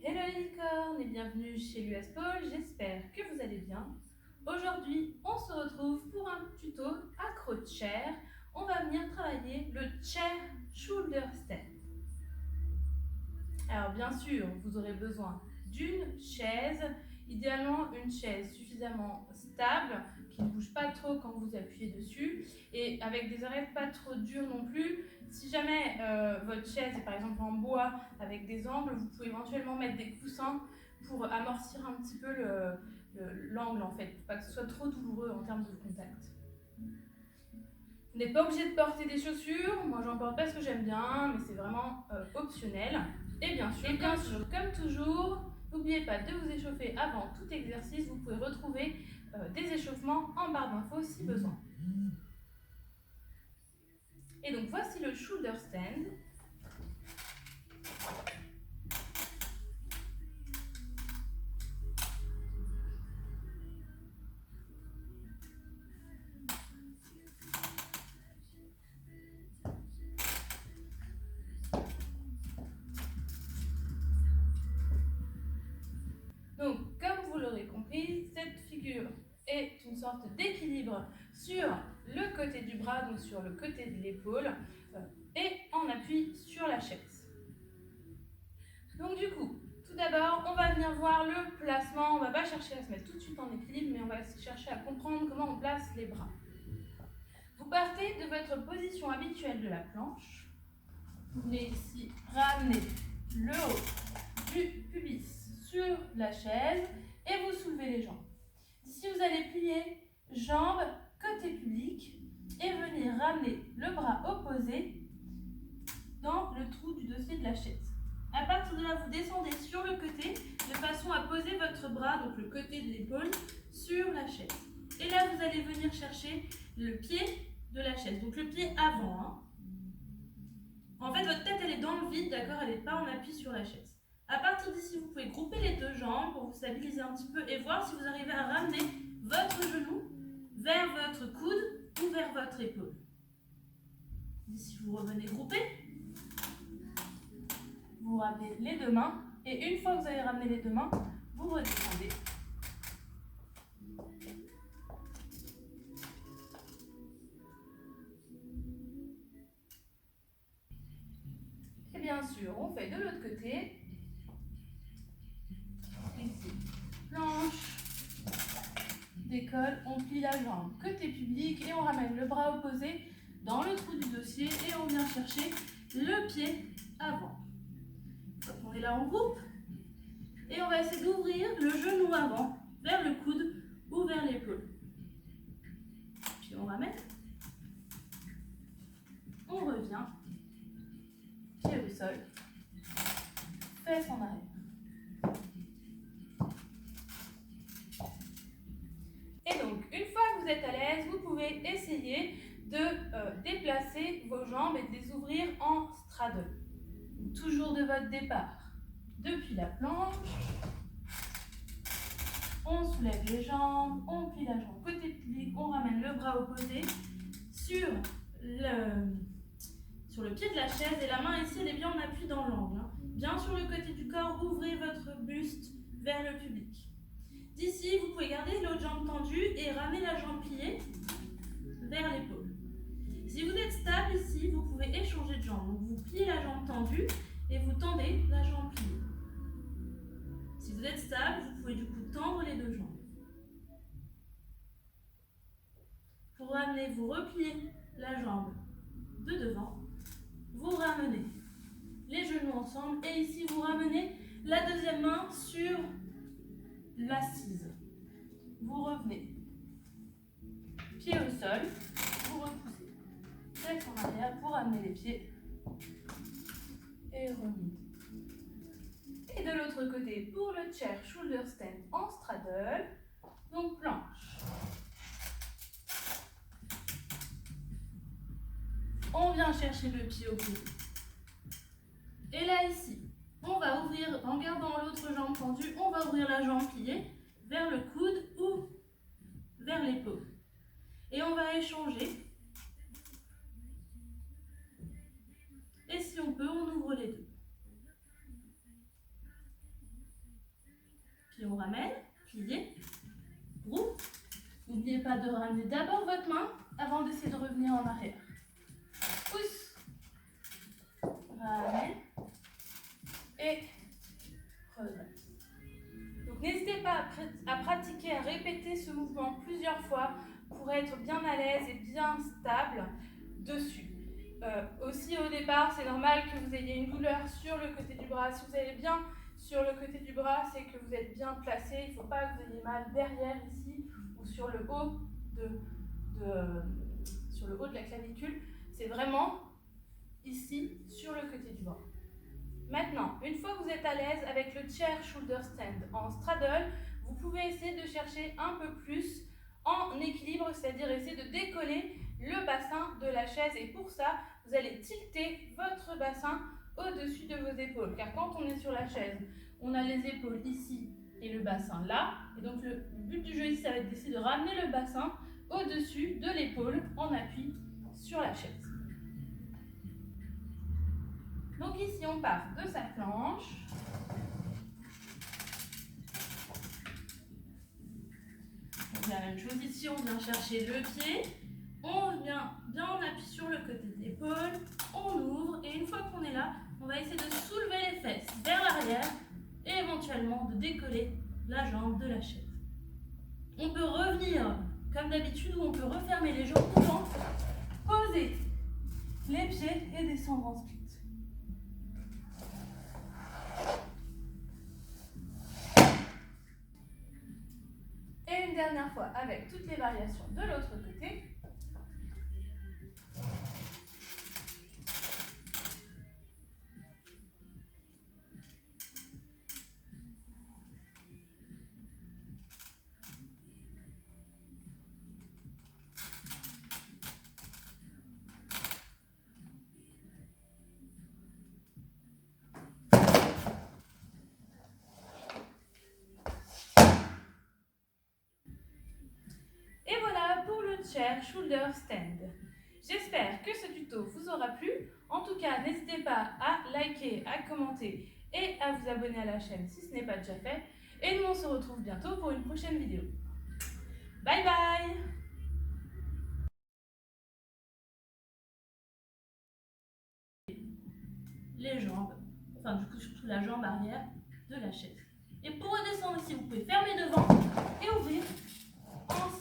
Hello les licornes et bienvenue chez l'US Pole, j'espère que vous allez bien. Aujourd'hui, on se retrouve pour un tuto accro chair. On va venir travailler le chair shoulder stand. Alors bien sûr, vous aurez besoin d'une chaise, idéalement une chaise suffisamment stable, qui ne bouge pas trop quand vous appuyez dessus, et avec des oreilles pas trop dures non plus. Si jamais votre chaise est par exemple en bois avec des angles, vous pouvez éventuellement mettre des coussins pour amortir un petit peu l'angle en fait, pour pas que ce soit trop douloureux en termes de contact. Vous n'êtes pas obligé de porter des chaussures, moi j'en porte parce que j'aime bien, mais c'est vraiment optionnel. Et bien sûr, comme toujours, n'oubliez pas de vous échauffer avant tout exercice. Vous pouvez retrouver des échauffements en barre d'infos si besoin. Et donc voici le shoulder stand. Donc, comme vous l'aurez compris, cette figure est une sorte d'équilibre sur le côté du bras, donc sur le côté de l'épaule, et en appui sur la chaise. Donc du coup, tout d'abord, on va venir voir le placement. On ne va pas chercher à se mettre tout de suite en équilibre, mais on va chercher à comprendre comment on place les bras. Vous partez de votre position habituelle de la planche. Vous venez ici ramener le haut du pubis sur la chaise et vous soulevez les jambes. Ici, vous allez plier jambes côté public et venir ramener le bras opposé dans le trou du dossier de la chaise. À partir de là, vous descendez sur le côté de façon à poser votre bras, donc le côté de l'épaule, sur la chaise. Et là, vous allez venir chercher le pied de la chaise, donc le pied avant. Hein. En fait, votre tête, elle est dans le vide, d'accord? Elle n'est pas en appui sur la chaise. À partir d'ici, vous pouvez grouper les deux jambes pour vous stabiliser un petit peu et voir si vous arrivez à ramener votre genou vers votre coude ou vers votre épaule. D'ici, vous revenez grouper. Vous ramenez les deux mains et une fois que vous avez ramené les deux mains, vous redescendez. Et bien sûr, on fait de l'autre côté. Ici, planche, décolle, on plie la jambe côté public et on ramène le bras opposé dans le trou du dossier et on vient chercher le pied avant. Donc on est là en groupe et on va essayer d'ouvrir le genou avant vers le coude ou vers l'épaule. Puis on ramène, on revient, pied au sol, fesses en arrière. Et donc, une fois que vous êtes à l'aise, vous pouvez essayer de déplacer vos jambes et de les ouvrir en straddle. Toujours de votre départ. Depuis la planche, on soulève les jambes, on plie la jambe côté public, on ramène le bras opposé sur le pied de la chaise et la main ici, elle est bien en appui dans l'angle. Hein. Bien sur le côté du corps, ouvrez votre buste vers le public. D'ici, vous pouvez garder l'autre jambe tendue et ramener la jambe pliée vers l'épaule. Si vous êtes stable ici, vous pouvez échanger de jambe. Donc vous pliez la jambe tendue et vous tendez la jambe pliée. Si vous êtes stable, vous pouvez du coup tendre les deux jambes. Vous ramenez, vous repliez la jambe de devant. Vous ramenez les genoux ensemble et ici vous ramenez la deuxième main sur l'assise. Vous revenez, pied au sol, vous repoussez, tête en arrière, vous ramenez les pieds et remontez. Et de l'autre côté, pour le chair shoulder stand en straddle, donc planche. On vient chercher le pied au coude. Et là ici, on va ouvrir, en gardant l'autre jambe tendue, on va ouvrir la jambe pliée vers le coude ou vers l'épaule. Et on va échanger. Et si on peut, on ouvre les deux. de ramener d'abord votre main avant d'essayer de revenir en arrière. Pousse. Ramène. Et redresse. Donc n'hésitez pas à pratiquer, à répéter ce mouvement plusieurs fois pour être bien à l'aise et bien stable dessus. Aussi au départ, c'est normal que vous ayez une douleur sur le côté du bras. Si vous allez bien sur le côté du bras, c'est que vous êtes bien placé. Il ne faut pas que vous ayez mal derrière ici ou sur le haut de la clavicule. C'est vraiment ici sur le côté du bras. Maintenant, une fois que vous êtes à l'aise avec le chair shoulder stand en straddle, vous pouvez essayer de chercher un peu plus en équilibre, c'est-à-dire essayer de décoller le bassin de la chaise. Et pour ça, vous allez tilter votre bassin au-dessus de vos épaules. Car quand on est sur la chaise, on a les épaules ici et le bassin là. Et donc le but du jeu ici, ça va être d'essayer de ramener le bassin au-dessus de l'épaule en appui sur la chaise. Donc ici, on part de sa planche. Donc la même chose ici, on vient chercher le pied. On vient bien en appui sur le côté de l'épaule. On ouvre et une fois qu'on est là, on va essayer de soulever les fesses vers l'arrière et éventuellement de décoller la jambe de la chaise. On peut revenir comme d'habitude ou on peut refermer les jambes devant, poser les pieds et descendre en split. Et une dernière fois avec toutes les variations de l'autre côté. Chair shoulder stand. J'espère que ce tuto vous aura plu. En tout cas, n'hésitez pas à liker, à commenter et à vous abonner à la chaîne si ce n'est pas déjà fait. Et nous on se retrouve bientôt pour une prochaine vidéo. Bye bye! Les jambes, enfin du coup surtout la jambe arrière de la chaise. Et pour redescendre ici, vous pouvez fermer devant et ouvrir ensemble.